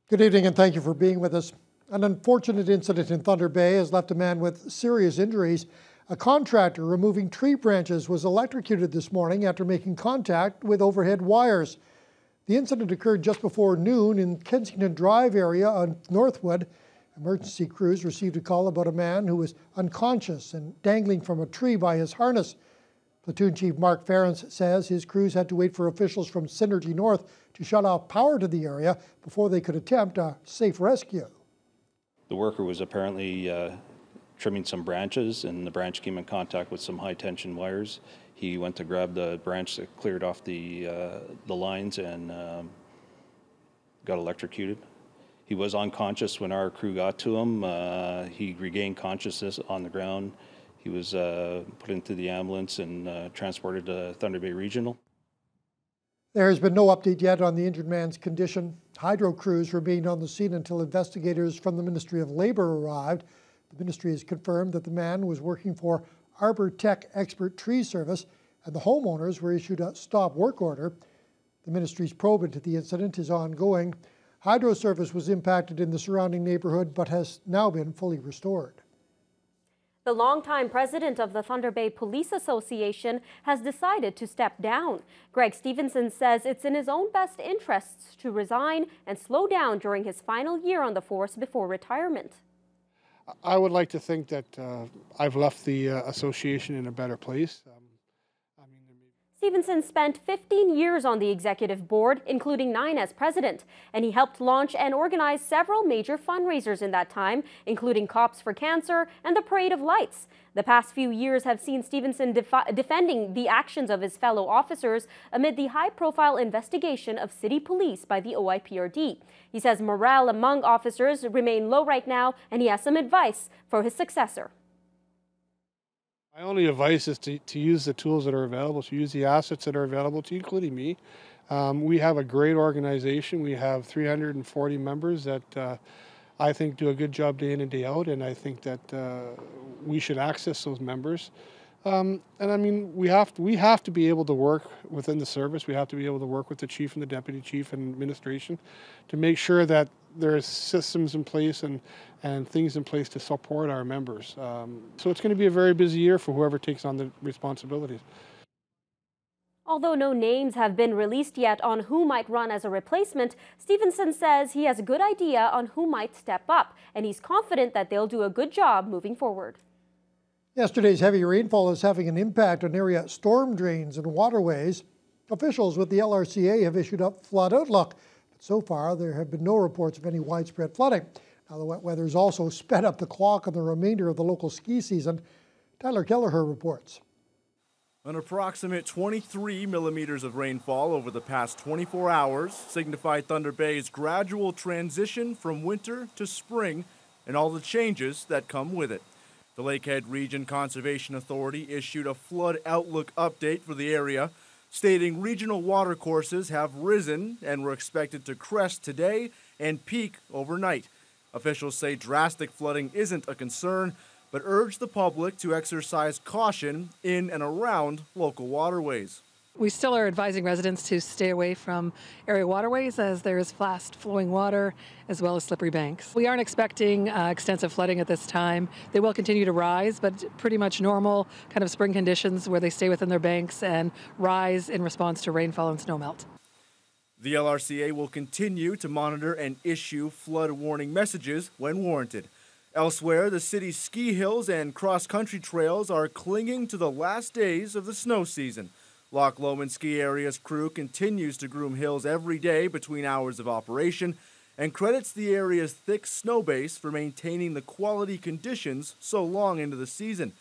Good evening and thank you for being with us. An unfortunate incident in Thunder Bay has left a man with serious injuries. A contractor removing tree branches was electrocuted this morning after making contact with overhead wires. The incident occurred just before noon in Kensington Drive area on Northwood. Emergency crews received a call about a man who was unconscious and dangling from a tree by his harness. Platoon Chief Mark Ference says his crews had to wait for officials from Synergy North to shut off power to the area before they could attempt a safe rescue. The worker was apparently trimming some branches, and the branch came in contact with some high-tension wires. He went to grab the branch that cleared off the lines and got electrocuted. He was unconscious when our crew got to him. He regained consciousness on the ground. He was put into the ambulance and transported to Thunder Bay Regional. There has been no update yet on the injured man's condition. Hydro crews remained on the scene until investigators from the Ministry of Labour arrived. The ministry has confirmed that the man was working for Arbor Tech Expert Tree Service, and the homeowners were issued a stop work order. The ministry's probe into the incident is ongoing. Hydro service was impacted in the surrounding neighborhood but has now been fully restored. The longtime president of the Thunder Bay Police Association has decided to step down. Greg Stevenson says it's in his own best interests to resign and slow down during his final year on the force before retirement. I would like to think that I've left the association in a better place. Stevenson spent 15 years on the executive board, including 9 as president, and he helped launch and organize several major fundraisers in that time, including Cops for Cancer and the Parade of Lights. The past few years have seen Stevenson defending the actions of his fellow officers amid the high-profile investigation of city police by the OIPRD. He says morale among officers remain low right now, and he has some advice for his successor. My only advice is to use the tools that are available, to use the assets that are available to you, including me. We have a great organization. We have 340 members that I think do a good job day in and day out, and I think that we should access those members. And I mean, we have to be able to work within the service. We have to be able to work with the chief and the deputy chief and administration to make sure that there's systems in place and things in place to support our members. So it's going to be a very busy year for whoever takes on the responsibilities. Although no names have been released yet on who might run as a replacement, Stevenson says he has a good idea on who might step up, and he's confident that they'll do a good job moving forward. Yesterday's heavy rainfall is having an impact on area storm drains and waterways. Officials with the LRCA have issued a flood outlook, but so far there have been no reports of any widespread flooding. Now the wet weather has also sped up the clock on the remainder of the local ski season. Tyler Kelleher reports. An approximate 23 millimeters of rainfall over the past 24 hours signified Thunder Bay's gradual transition from winter to spring and all the changes that come with it. The Lakehead Region Conservation Authority issued a flood outlook update for the area, stating regional watercourses have risen and were expected to crest today and peak overnight. Officials say drastic flooding isn't a concern, but urge the public to exercise caution in and around local waterways. We still are advising residents to stay away from area waterways as there is fast flowing water as well as slippery banks. We aren't expecting extensive flooding at this time. They will continue to rise, but pretty much normal kind of spring conditions where they stay within their banks and rise in response to rainfall and snowmelt. The LRCA will continue to monitor and issue flood warning messages when warranted. Elsewhere, the city's ski hills and cross-country trails are clinging to the last days of the snow season. Loch Lomond Ski Area's crew continues to groom hills every day between hours of operation and credits the area's thick snow base for maintaining the quality conditions so long into the season.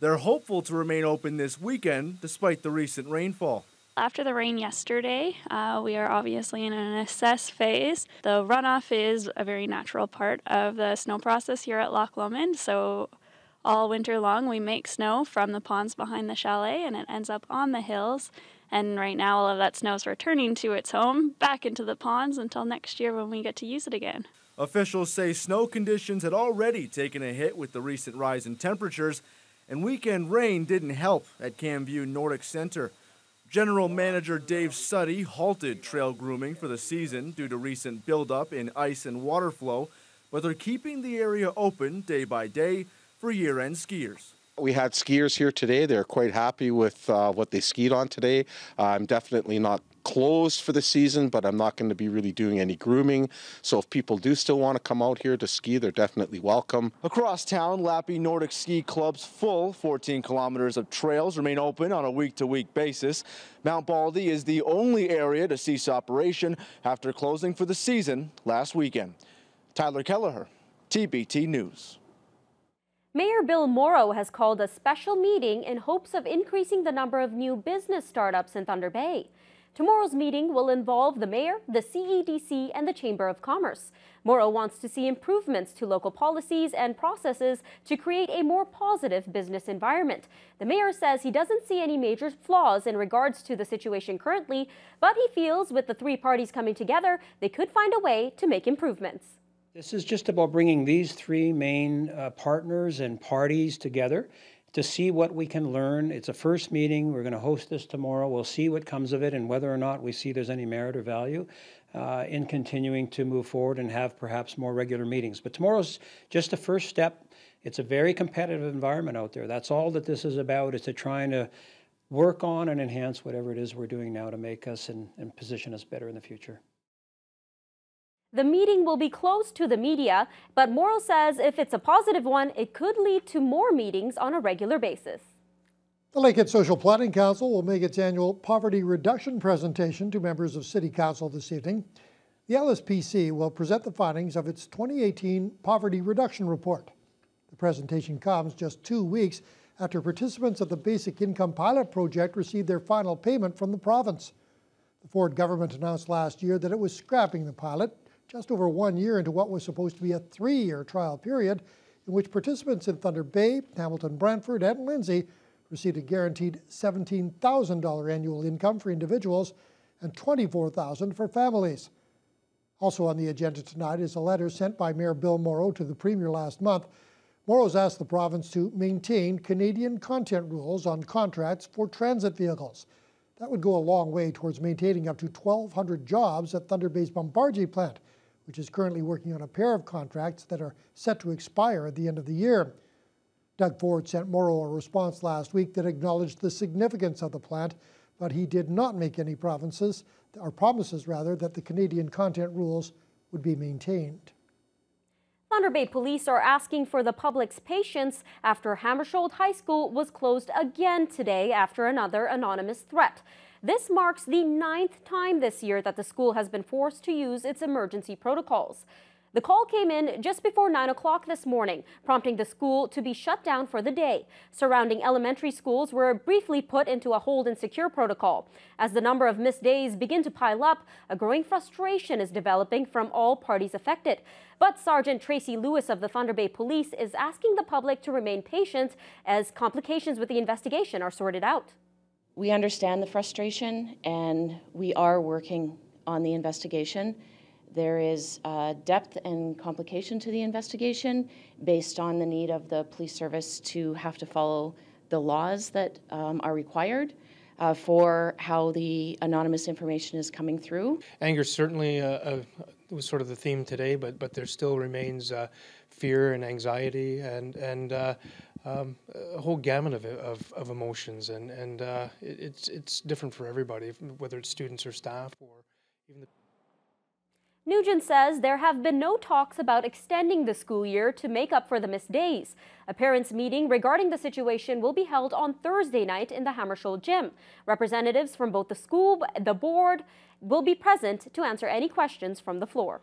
They're hopeful to remain open this weekend despite the recent rainfall. After the rain yesterday, we are obviously in an assess phase. The runoff is a very natural part of the snow process here at Loch Lomond, so all winter long we make snow from the ponds behind the chalet and it ends up on the hills, and right now all of that snow is returning to its home back into the ponds until next year when we get to use it again. Officials say snow conditions had already taken a hit with the recent rise in temperatures, and weekend rain didn't help at Camview Nordic Center. General Manager Dave Suddy halted trail grooming for the season due to recent buildup in ice and water flow, but they're keeping the area open day by day for year-end skiers. We had skiers here today. They're quite happy with what they skied on today. I'm definitely not closed for the season, but I'm not going to be really doing any grooming. So if people do still want to come out here to ski, they're definitely welcome. Across town, Lappy Nordic Ski Club's full 14 kilometers of trails remain open on a week-to-week basis. Mount Baldy is the only area to cease operation after closing for the season last weekend. Tyler Kelleher, TBT News. Mayor Bill Morrow has called a special meeting in hopes of increasing the number of new business startups in Thunder Bay. Tomorrow's meeting will involve the mayor, the CEDC, and the Chamber of Commerce. Morrow wants to see improvements to local policies and processes to create a more positive business environment. The mayor says he doesn't see any major flaws in regards to the situation currently, but he feels with the three parties coming together, they could find a way to make improvements. This is just about bringing these three main partners and parties together to see what we can learn. It's a first meeting. We're going to host this tomorrow. We'll see what comes of it and whether or not we see there's any merit or value in continuing to move forward and have perhaps more regular meetings. But tomorrow's just the first step. It's a very competitive environment out there. That's all that this is about, is to trying to work on and enhance whatever it is we're doing now to make us and position us better in the future. The meeting will be closed to the media, but Morrow says if it's a positive one, it could lead to more meetings on a regular basis. The Lakehead Social Planning Council will make its annual poverty reduction presentation to members of City Council this evening. The LSPC will present the findings of its 2018 Poverty Reduction Report. The presentation comes just 2 weeks after participants of the Basic Income Pilot Project received their final payment from the province. The Ford government announced last year that it was scrapping the pilot just over 1 year into what was supposed to be a 3-year trial period in which participants in Thunder Bay, Hamilton, Brantford, and Lindsay received a guaranteed $17,000 annual income for individuals and $24,000 for families. Also on the agenda tonight is a letter sent by Mayor Bill Morrow to the Premier last month. Morrow's asked the province to maintain Canadian content rules on contracts for transit vehicles. That would go a long way towards maintaining up to 1,200 jobs at Thunder Bay's Bombardier plant, which is currently working on a pair of contracts that are set to expire at the end of the year. Doug Ford sent Morrow a response last week that acknowledged the significance of the plant, but he did not make any promises that the Canadian content rules would be maintained. Thunder Bay Police are asking for the public's patience after Hammersholt High School was closed again today after another anonymous threat. This marks the 9th time this year that the school has been forced to use its emergency protocols. The call came in just before 9 o'clock this morning, prompting the school to be shut down for the day. Surrounding elementary schools were briefly put into a hold and secure protocol. As the number of missed days begin to pile up, a growing frustration is developing from all parties affected. But Sergeant Tracy Lewis of the Thunder Bay Police is asking the public to remain patient as complications with the investigation are sorted out. We understand the frustration and we are working on the investigation. There is depth and complication to the investigation based on the need of the police service to have to follow the laws that are required for how the anonymous information is coming through. Anger certainly was sort of the theme today, but there still remains fear and anxiety and a whole gamut of emotions, and it's different for everybody, whether it's students or staff or even the. Nugent says there have been no talks about extending the school year to make up for the missed days. A parents' meeting regarding the situation will be held on Thursday night in the Hammersholt gym. Representatives from both the school, the board, will be present to answer any questions from the floor.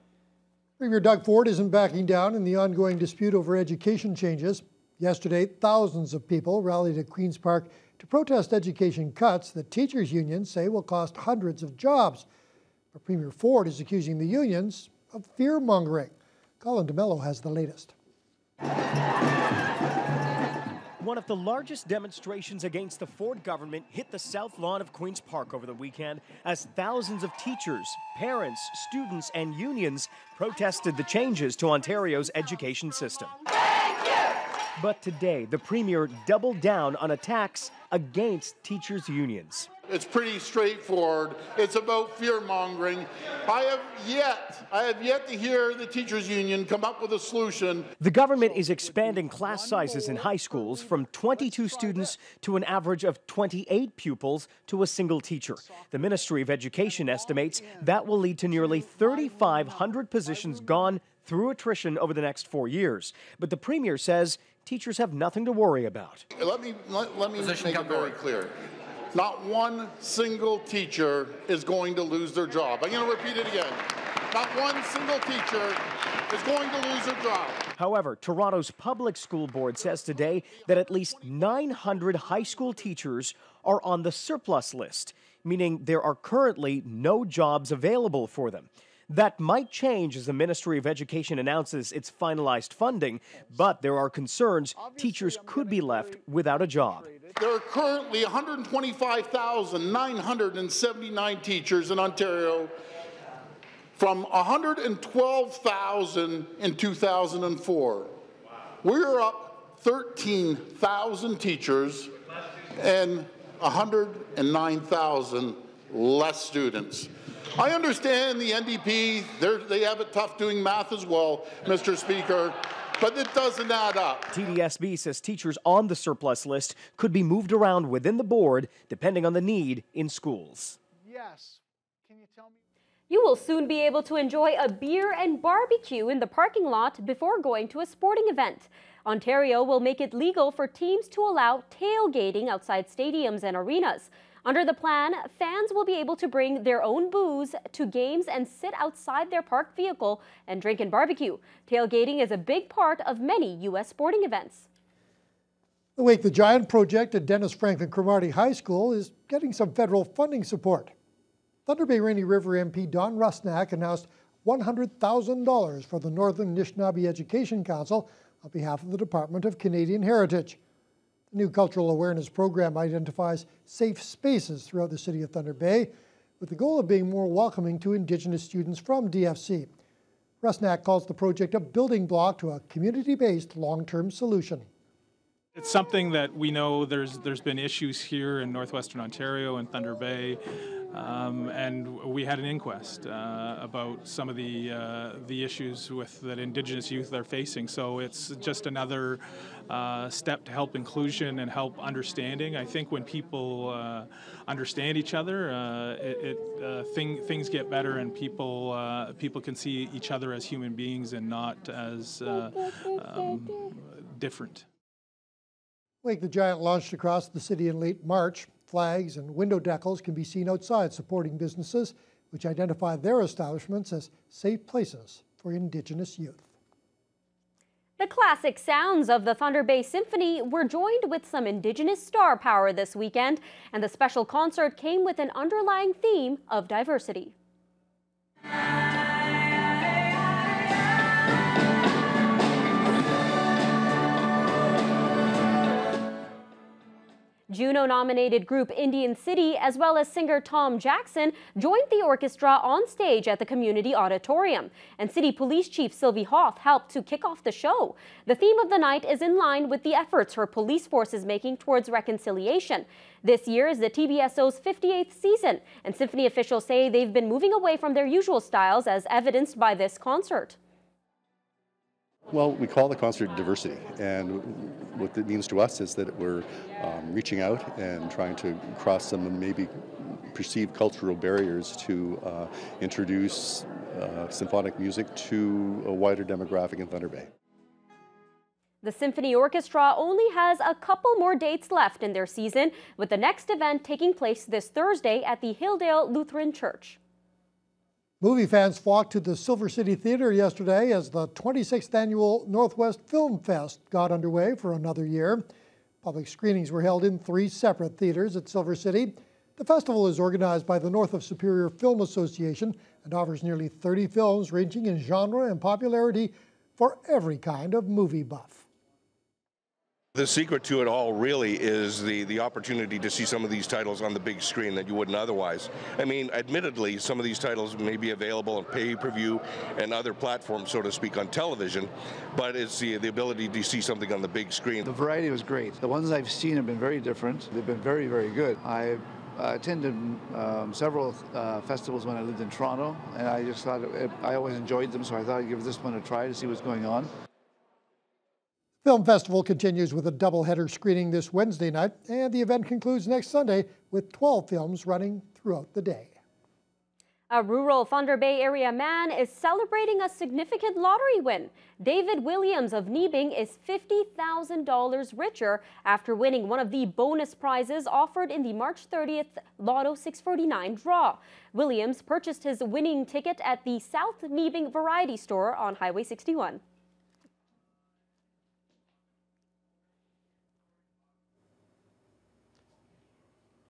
Premier Doug Ford isn't backing down in the ongoing dispute over education changes. Yesterday, thousands of people rallied at Queen's Park to protest education cuts that teachers' unions say will cost hundreds of jobs. But Premier Ford is accusing the unions of fear-mongering. Colin DeMello has the latest. One of the largest demonstrations against the Ford government hit the south lawn of Queen's Park over the weekend as thousands of teachers, parents, students, and unions protested the changes to Ontario's education system. But today, the Premier doubled down on attacks against teachers' unions. It's pretty straightforward. It's about fear-mongering. I have yet to hear the teachers' union come up with a solution. The government is expanding class sizes in high schools from 22 students to an average of 28 pupils to a single teacher. The Ministry of Education estimates that will lead to nearly 3,500 positions gone through attrition over the next 4 years. But the Premier says teachers have nothing to worry about. Let me make it very clear. Not one single teacher is going to lose their job. I'm going to repeat it again. Not one single teacher is going to lose their job. However, Toronto's Public School Board says today that at least 900 high school teachers are on the surplus list, meaning there are currently no jobs available for them. That might change as the Ministry of Education announces its finalized funding, but there are concerns teachers could be left without a job. There are currently 125,979 teachers in Ontario from 112,000 in 2004. We're up 13,000 teachers and 109,000 less students. I understand the NDP, they have it tough doing math as well, Mr. Speaker, but it doesn't add up. TDSB says teachers on the surplus list could be moved around within the board depending on the need in schools. Yes. Can you tell me? You will soon be able to enjoy a beer and barbecue in the parking lot before going to a sporting event. Ontario will make it legal for teams to allow tailgating outside stadiums and arenas. Under the plan, fans will be able to bring their own booze to games and sit outside their parked vehicle and drink and barbecue. Tailgating is a big part of many U.S. sporting events. The Wake the Giant project at Dennis Franklin Cromartie High School is getting some federal funding support. Thunder Bay Rainy River MP Don Rusnak announced $100,000 for the Northern Anishinaabe Education Council on behalf of the Department of Canadian Heritage. The new cultural awareness program identifies safe spaces throughout the city of Thunder Bay with the goal of being more welcoming to Indigenous students from DFC. Rusnak calls the project a building block to a community-based long-term solution. It's something that we know there's been issues here in northwestern Ontario and Thunder Bay, and we had an inquest about some of the issues that Indigenous youth are facing. So it's just another step to help inclusion and help understanding. I think when people understand each other, things get better, and people can see each other as human beings and not as different. Wake the Giant launched across the city in late March. Flags and window decals can be seen outside supporting businesses which identify their establishments as safe places for Indigenous youth. The classic sounds of the Thunder Bay Symphony were joined with some Indigenous star power this weekend, and the special concert came with an underlying theme of diversity. Juno-nominated group Indian City, as well as singer Tom Jackson, joined the orchestra on stage at the Community Auditorium, and City Police Chief Sylvie Hoth helped to kick off the show. The theme of the night is in line with the efforts her police force is making towards reconciliation. This year is the TBSO's 58th season, and symphony officials say they've been moving away from their usual styles, as evidenced by this concert. Well, we call the concert diversity, and what it means to us is that we're reaching out and trying to cross some maybe perceived cultural barriers to introduce symphonic music to a wider demographic in Thunder Bay. The Symphony Orchestra only has a couple more dates left in their season, with the next event taking place this Thursday at the Hilldale Lutheran Church. Movie fans flocked to the Silver City Theatre yesterday as the 26th annual Northwest Film Fest got underway for another year. Public screenings were held in 3 separate theaters at Silver City. The festival is organized by the North of Superior Film Association and offers nearly 30 films ranging in genre and popularity for every kind of movie buff. The secret to it all really is the opportunity to see some of these titles on the big screen that you wouldn't otherwise. I mean, admittedly, some of these titles may be available on pay-per-view and other platforms, so to speak, on television, but it's the ability to see something on the big screen. The variety was great. The ones I've seen have been very different. They've been very, very good. I attended several festivals when I lived in Toronto, and I just thought I always enjoyed them, so I thought I'd give this one a try to see what's going on. Film Festival continues with a double-header screening this Wednesday night, and the event concludes next Sunday with 12 films running throughout the day. A rural Thunder Bay area man is celebrating a significant lottery win. David Williams of Nebing is $50,000 richer after winning one of the bonus prizes offered in the March 30th Lotto 649 draw. Williams purchased his winning ticket at the South Nebing Variety Store on Highway 61.